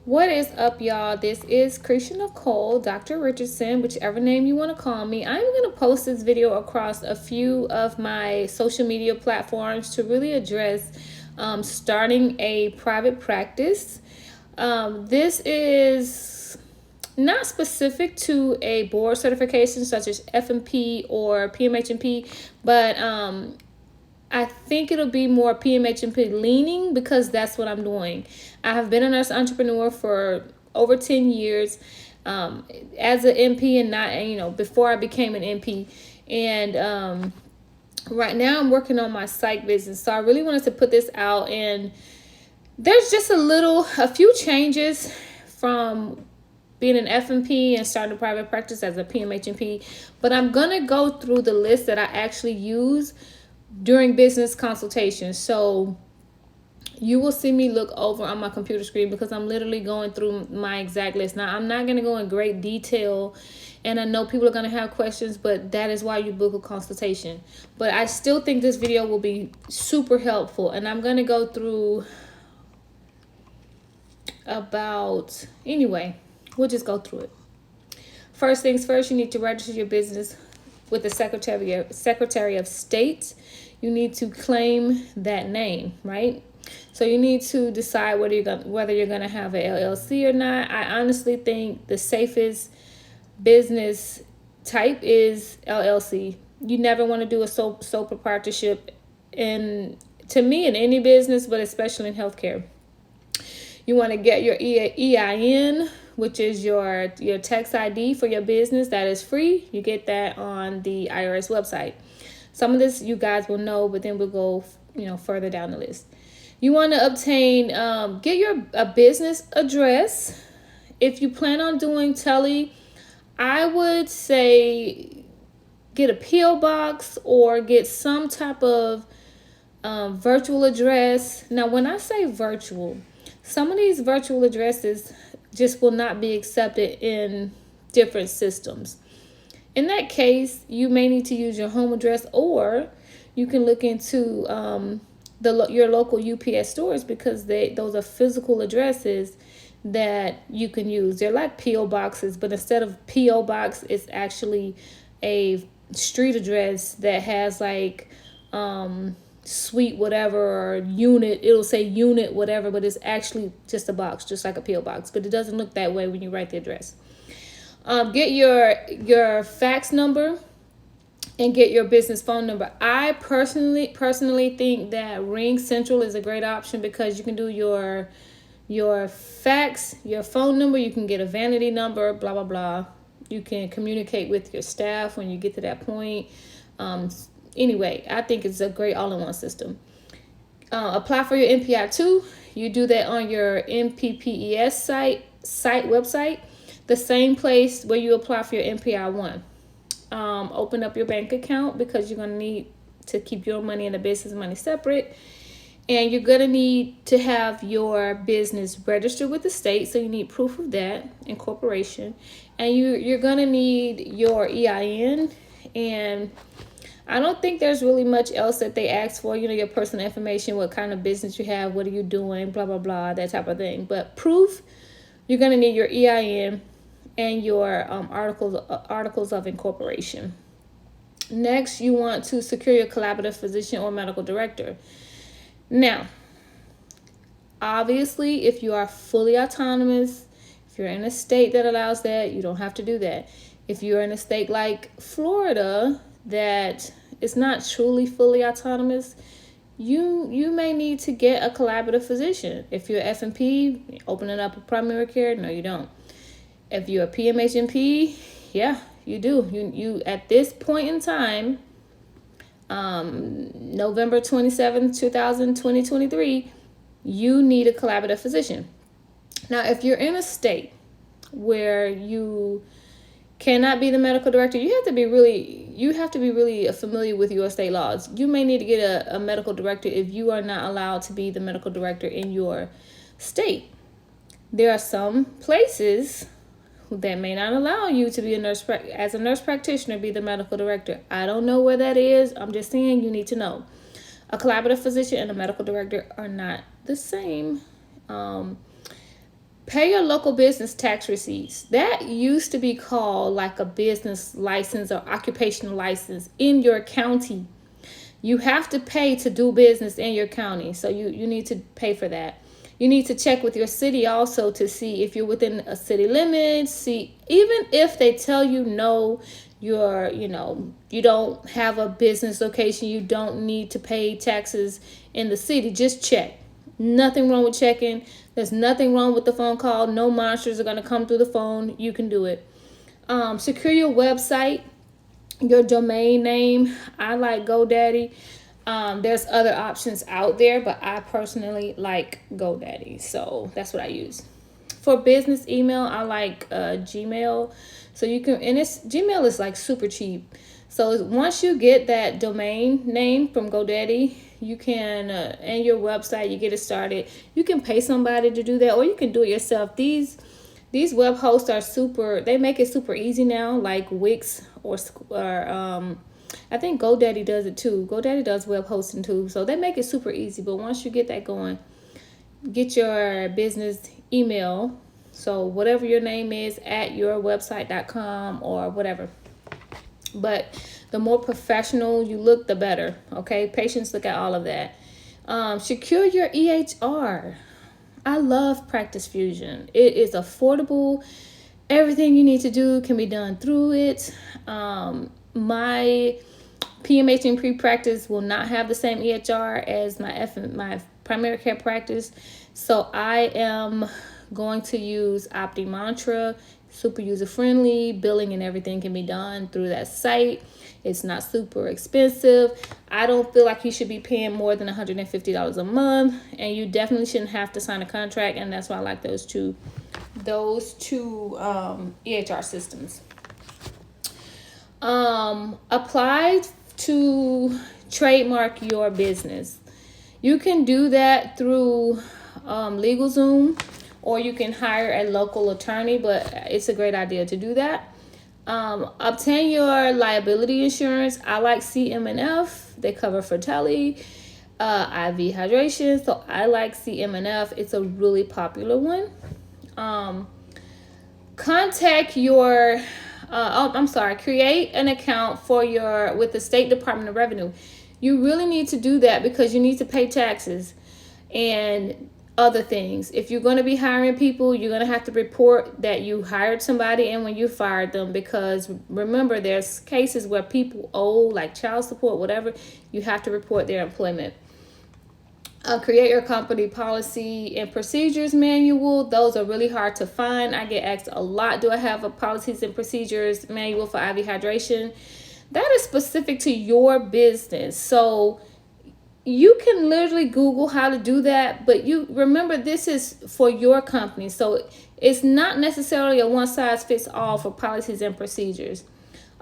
What is up, y'all? This is Krisha Nicole, Dr. Richardson, whichever name you want to call me. I'm going to post this video across a few of my social media platforms to really address starting a private practice. This is not specific to a board certification such as FNP or PMHNP, but I think it'll be more PMHNP leaning because that's what I'm doing. I have been a nurse entrepreneur for over 10 years as an NP and not, before I became an NP. And right now I'm working on my psych business. So I really wanted to put this out, and there's just a few changes from being an FNP and starting a private practice as a PMHNP. But I'm going to go through the list that I actually use during business consultations. So you will see me look over on my computer screen because I'm literally going through my exact list. Now, I'm not going to go in great detail, and I know people are going to have questions, but that is why you book a consultation. But I still think this video will be super helpful, and I'm going to go through we'll just go through it. First things first, you need to register your business with the Secretary of State. You need to claim that name, right? So you need to decide whether you're gonna have an LLC or not. I honestly think the safest business type is LLC. You never want to do a sole proprietorship to me, in any business, but especially in healthcare. You want to get your EIN, which is your tax ID for your business. That is free. You get that on the IRS website. Some of this you guys will know, but then we'll go further down the list. You want to obtain get a business address. If you plan on doing tele, I would say get a PO box or get some type of virtual address. Now, when I say virtual, some of these virtual addresses just will not be accepted in different systems. In that case, you may need to use your home address, or you can look into your local UPS stores, because those are physical addresses that you can use. They're like PO boxes, but instead of PO box, it's actually a street address that has like suite whatever or unit. It'll say unit whatever, but it's actually just a box, just like a PO box, but it doesn't look that way when you write the address. Get your fax number and get your business phone number. I personally think that Ring Central is a great option because you can do your fax, your phone number, you can get a vanity number, blah blah blah. You can communicate with your staff when you get to that point. Anyway, I think it's a great all-in-one system. Apply for your NPI-2. You do that on your MPPES site website, the same place where you apply for your NPI-1. Open up your bank account because you're going to need to keep your money and the business money separate. And you're going to need to have your business registered with the state, so you need proof of that, incorporation. And you're going to need your EIN, and I don't think there's really much else that they ask for. Your personal information, what kind of business you have, what are you doing, blah, blah, blah, that type of thing. But proof, you're going to need your EIN and your articles of incorporation. Next, you want to secure your collaborative physician or medical director. Now, obviously, if you are fully autonomous, if you're in a state that allows that, you don't have to do that. If you're in a state like Florida that is not truly fully autonomous, you may need to get a collaborative physician. If you're FNP, opening up a primary care, no, you don't. If you're a PMHNP, yeah, you do. You at this point in time, November 27th, 2023, you need a collaborative physician. Now, if you're in a state where you cannot be the medical director, you have to be really familiar with your state laws. You may need to get a medical director if you are not allowed to be the medical director in your state. There are some places that may not allow you to be as a nurse practitioner, be the medical director. I don't know where that is. I'm just saying you need to know. A collaborative physician and a medical director are not the same. Pay your local business tax receipts. That used to be called like a business license or occupational license in your county. You have to pay to do business in your county. So you need to pay for that. You need to check with your city also to see if you're within a city limit. See, even if they tell you no, you don't have a business location, you don't need to pay taxes in the city, just check. Nothing wrong with checking. There's nothing wrong with the phone call. No monsters are going to come through the phone. You can do it. Secure your website, your domain name. I like GoDaddy. There's other options out there, but I personally like GoDaddy, so that's what I use. For business email, I like Gmail. So you can, and Gmail is like super cheap. So once you get that domain name from GoDaddy, you can and your website, you get it started. You can pay somebody to do that, or you can do it yourself. These web hosts are super. They make it super easy now, like Wix or I think GoDaddy does it too. GoDaddy does web hosting too, so they make it super easy. But once you get that going, get your business email. So whatever your name is at yourwebsite.com or whatever. But the more professional you look, the better. Okay, patients look at all of that. Secure your EHR. I love Practice Fusion. It is affordable. Everything you need to do can be done through it. My PMHNP practice will not have the same EHR as my primary care practice. So I am going to use OptiMantra. Super user friendly. Billing and everything can be done through that site. It's not super expensive. I don't feel like you should be paying more than $150 a month, and you definitely shouldn't have to sign a contract. And that's why I like those two EHR systems. Apply to trademark your business. You can do that through LegalZoom, or you can hire a local attorney, but it's a great idea to do that. Obtain your liability insurance. I like CMNF. They cover fertility, IV hydration. So I like CMNF. It's a really popular one. Create an account with the State Department of Revenue. You really need to do that because you need to pay taxes and other things. If you're going to be hiring people, you're going to have to report that you hired somebody and when you fired them, because remember, there's cases where people owe like child support, whatever. You have to report their employment. Create your company policy and procedures manual. Those are really hard to find. I get asked a lot, do I have a policies and procedures manual for IV hydration? That is specific to your business. So you can literally Google how to do that, but you remember this is for your company. So it's not necessarily a one size fits all for policies and procedures.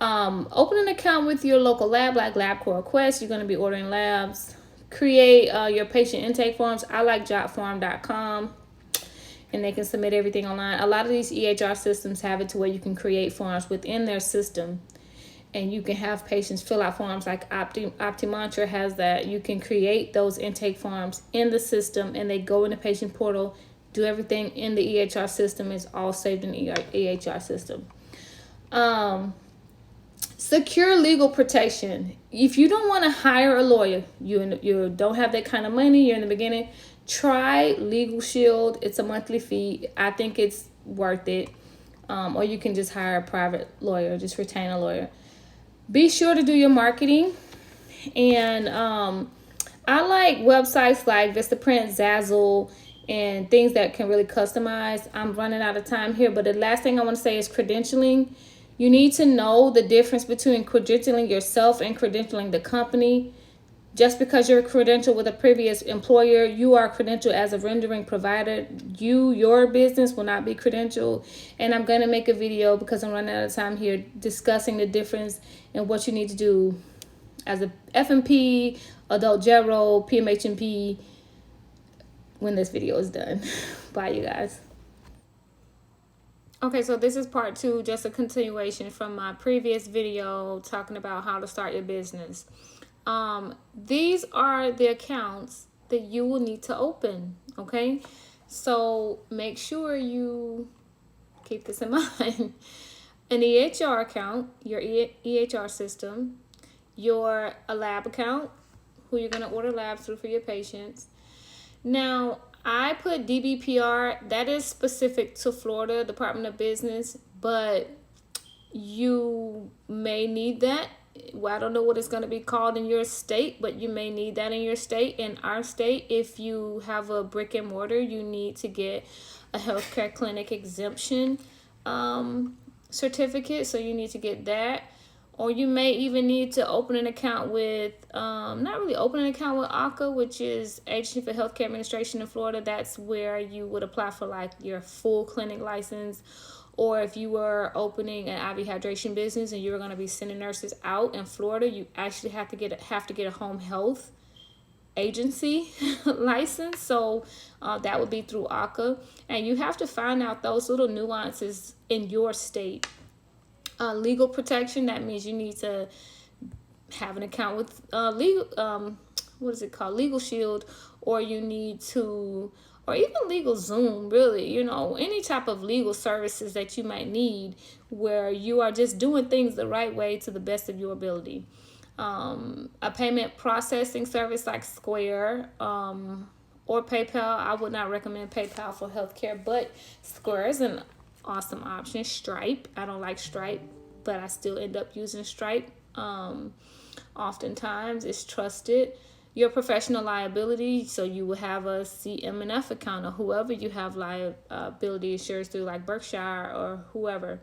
Open an account with your local lab, like LabCorp Quest. You're going to be ordering labs. Create your patient intake forms. I like jotform.com, and they can submit everything online. A lot of these EHR systems have it to where you can create forms within their system, and you can have patients fill out forms. Like OptiMantra has that. You can create those intake forms in the system, and they go in the patient portal, do everything in the EHR system. It's all saved in the EHR system. Secure legal protection. If you don't want to hire a lawyer, you don't have that kind of money, you're in the beginning, try Legal Shield. It's a monthly fee. I think it's worth it. Or you can just hire a private lawyer, just retain a lawyer. Be sure to do your marketing. And I like websites like Vistaprint, Zazzle, and things that can really customize. I'm running out of time here, but the last thing I want to say is credentialing. You need to know the difference between credentialing yourself and credentialing the company. Just because you're credentialed with a previous employer, you are credentialed as a rendering provider. Your business will not be credentialed. And I'm going to make a video, because I'm running out of time here, discussing the difference and what you need to do as a FNP, adult general, PMHNP, when this video is done. Bye, you guys. Okay, so this is part 2, just a continuation from my previous video talking about how to start your business. These are the accounts that you will need to open, okay? So make sure you keep this in mind. An EHR account, your EHR system, a lab account, who you're going to order labs through for your patients. Now, I put DBPR, that is specific to Florida Department of Business, but you may need that. Well, I don't know what it's going to be called in your state, but you may need that in your state. In our state, if you have a brick and mortar, you need to get a healthcare clinic exemption certificate. So you need to get that. Or you may even need to open an account with, not really open an account with AHCA, which is Agency for Healthcare Administration in Florida. That's where you would apply for like your full clinic license. Or if you were opening an IV hydration business and you were going to be sending nurses out in Florida, you actually have to get a home health agency license. So that would be through AHCA. And you have to find out those little nuances in your state. Legal protection, that means you need to have an account with Legal Shield, or you need to, or even Legal Zoom, really, any type of legal services that you might need where you are just doing things the right way to the best of your ability. A payment processing service like Square or PayPal. I would not recommend PayPal for healthcare, but Square is an awesome option. Stripe, I don't like Stripe, but I still end up using Stripe. Oftentimes it's trusted. Your professional liability, so you will have a CMNF account, or whoever you have liability insurance through, like Berkshire or whoever.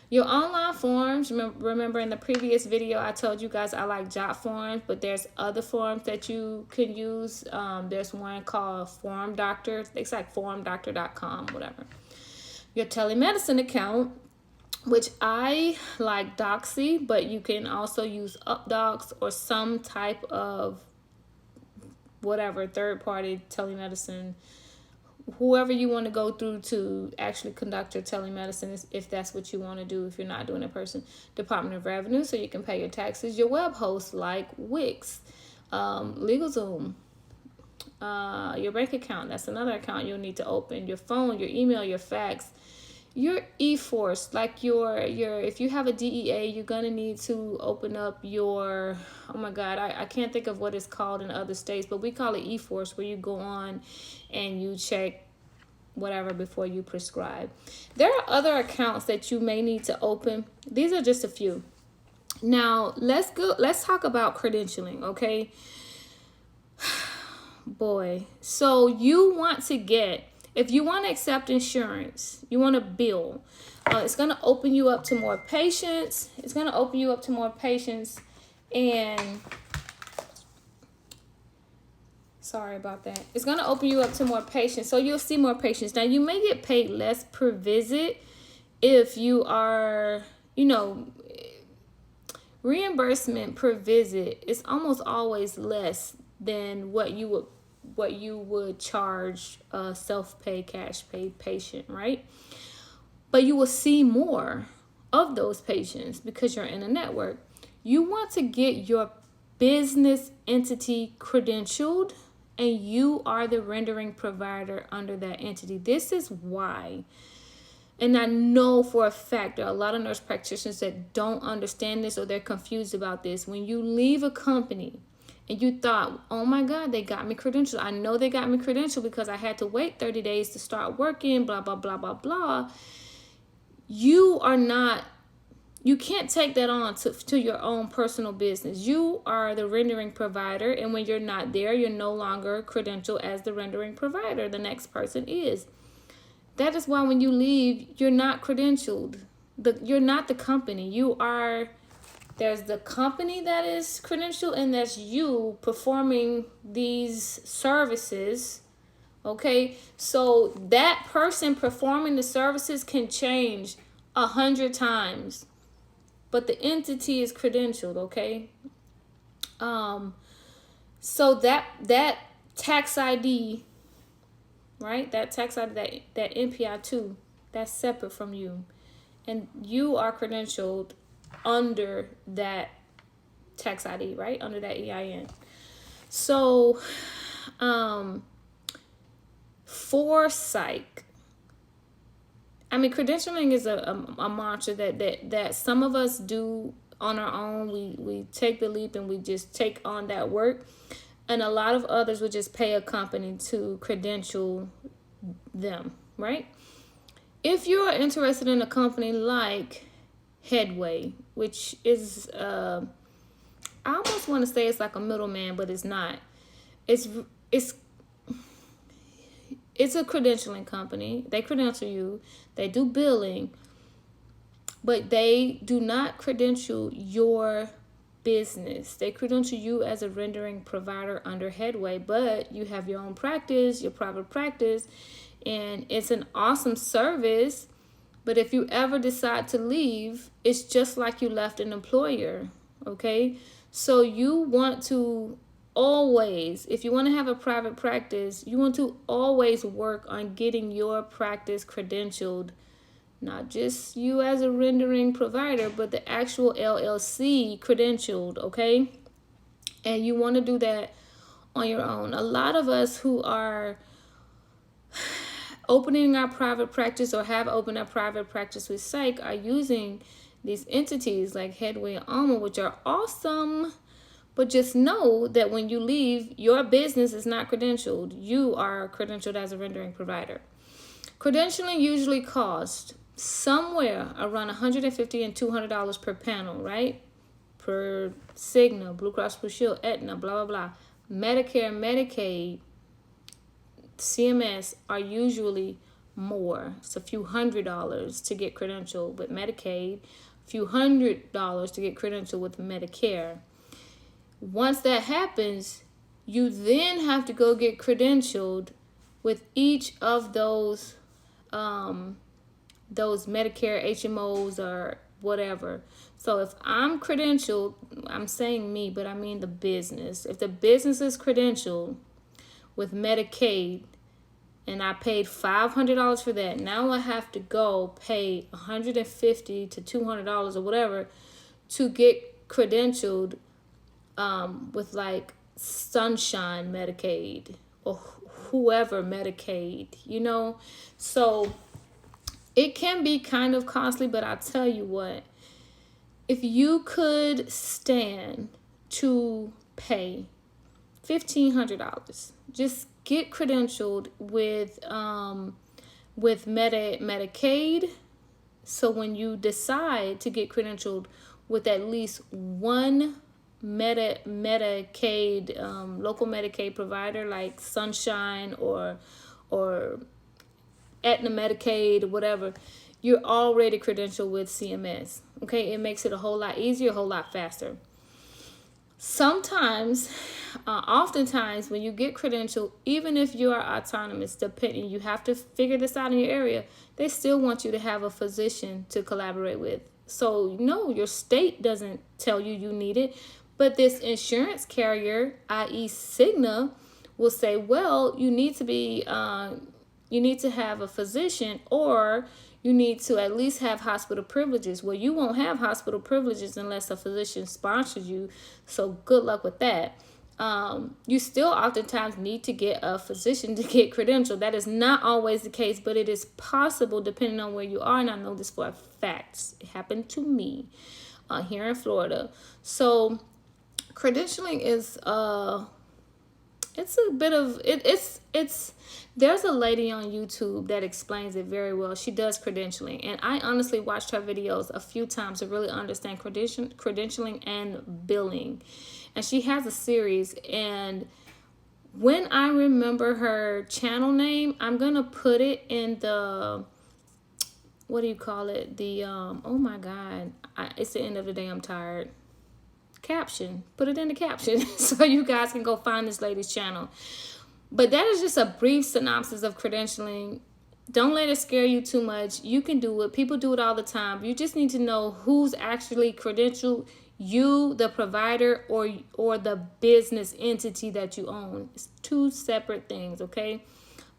Your online forms, remember in the previous video I told you guys I like Jot forms, but there's other forms that you can use. There's one called Form Doctor. It's like formdoctor.com, whatever. Your telemedicine account, which I like Doxy, but you can also use UpDocs or some type of whatever third-party telemedicine, whoever you want to go through to actually conduct your telemedicine, if that's what you want to do, if you're not doing it in person. Department of Revenue, so you can pay your taxes. Your web host like Wix, LegalZoom, your bank account, that's another account you'll need to open. Your phone, your email, your fax, your eForce, like your if you have a DEA, you're gonna need to open up your, oh my god, I can't think of what it's called in other states, but we call it eForce, where you go on and you check whatever before you prescribe. There are other accounts that you may need to open. These are just a few. Now let's talk about credentialing, okay? Boy, so you want to get, if you want to accept insurance, you want to bill, it's going to open you up to more patients. And sorry about that. It's going to open you up to more patients. So you'll see more patients. Now, you may get paid less per visit if you are, reimbursement per visit is almost always less than what you would charge a self-pay, cash paid patient, right? But you will see more of those patients because you're in a network. You want to get your business entity credentialed, and you are the rendering provider under that entity. This is why, and I know for a fact there are a lot of nurse practitioners that don't understand this, or they're confused about this. When you leave a company and you thought, oh my God, they got me credentialed. I know they got me credentialed because I had to wait 30 days to start working, blah, blah, blah, blah, blah. You can't take that on to your own personal business. You are the rendering provider, and when you're not there, you're no longer credentialed as the rendering provider. The next person is. That is why when you leave, you're not credentialed. You're not the company. There's the company that is credentialed, and that's you performing these services. Okay, so that person performing the services can change 100 times, but the entity is credentialed. Okay, so that tax ID, right? That tax ID, that NPI2, that's separate from you, and you are credentialed under that tax ID, right? Under that EIN. So, for psych. I mean, credentialing is a mantra that some of us do on our own. We take the leap and we just take on that work. And a lot of others would just pay a company to credential them, right? If you are interested in a company like Headway, which is, I almost want to say it's like a middleman, but it's not. It's a credentialing company. They credential you. They do billing, but they do not credential your business. They credential you as a rendering provider under Headway, but you have your own practice, your private practice, and it's an awesome service. But if you ever decide to leave, it's just like you left an employer, okay? So you want to always, if you want to have a private practice, you want to always work on getting your practice credentialed, not just you as a rendering provider, but the actual LLC credentialed, okay? And you want to do that on your own. A lot of us who are opening our private practice or have opened a private practice with psych are using these entities like Headway and Alma, which are awesome. But just know that when you leave, your business is not credentialed. You are credentialed as a rendering provider. Credentialing usually costs somewhere around $150 and $200 per panel, right? Per Cigna, Blue Cross Blue Shield, Aetna, blah, blah, blah. Medicare, Medicaid, CMS are usually more. It's a few $100s to get credentialed with Medicaid, a few $100s to get credentialed with Medicare. Once that happens, you then have to go get credentialed with each of those Medicare HMOs or whatever. So if I'm credentialed, I'm saying me, but I mean the business. If the business is credentialed with Medicaid and I paid $500 for that, now I have to go pay $150 to $200 or whatever to get credentialed with like Sunshine Medicaid or whoever Medicaid, you know. So it can be kind of costly, but I'll tell you what, if you could stand to pay $1,500, just get credentialed with Medicaid. So when you decide to get credentialed with at least one Medicaid, local Medicaid provider like Sunshine or Aetna Medicaid or whatever, you're already credentialed with CMS. Okay, it makes it a whole lot easier, a whole lot faster. Sometimes, oftentimes, when you get credentialed, even if you are autonomous, depending, you have to figure this out in your area, they still want you to have a physician to collaborate with. So, no, your state doesn't tell you you need it, but this insurance carrier, i.e. Cigna, will say, well, you need to have a physician, or you need to at least have hospital privileges. Well, you won't have hospital privileges unless a physician sponsors you. So good luck with that. You still oftentimes need to get a physician to get credentialed. That is not always the case, but it is possible depending on where you are. And I know this for a fact. It happened to me here in Florida. So credentialing is it's a bit of it's there's a lady on YouTube that explains it very well. She does credentialing, and I honestly watched her videos a few times to really understand credentialing and billing. And she has a series, and when I remember her channel name, I'm gonna put it in the, what do you call it, the oh my god, it's the end of the day, I'm tired, caption. Put it in the caption so you guys can go find this lady's channel. But that is just a brief synopsis of credentialing. Don't let it scare you too much. You can do it. People do it all the time. You just need to know who's actually credentialed, you, the provider, or the business entity that you own. It's two separate things, okay?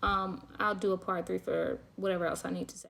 I'll do a part 3 for whatever else I need to say.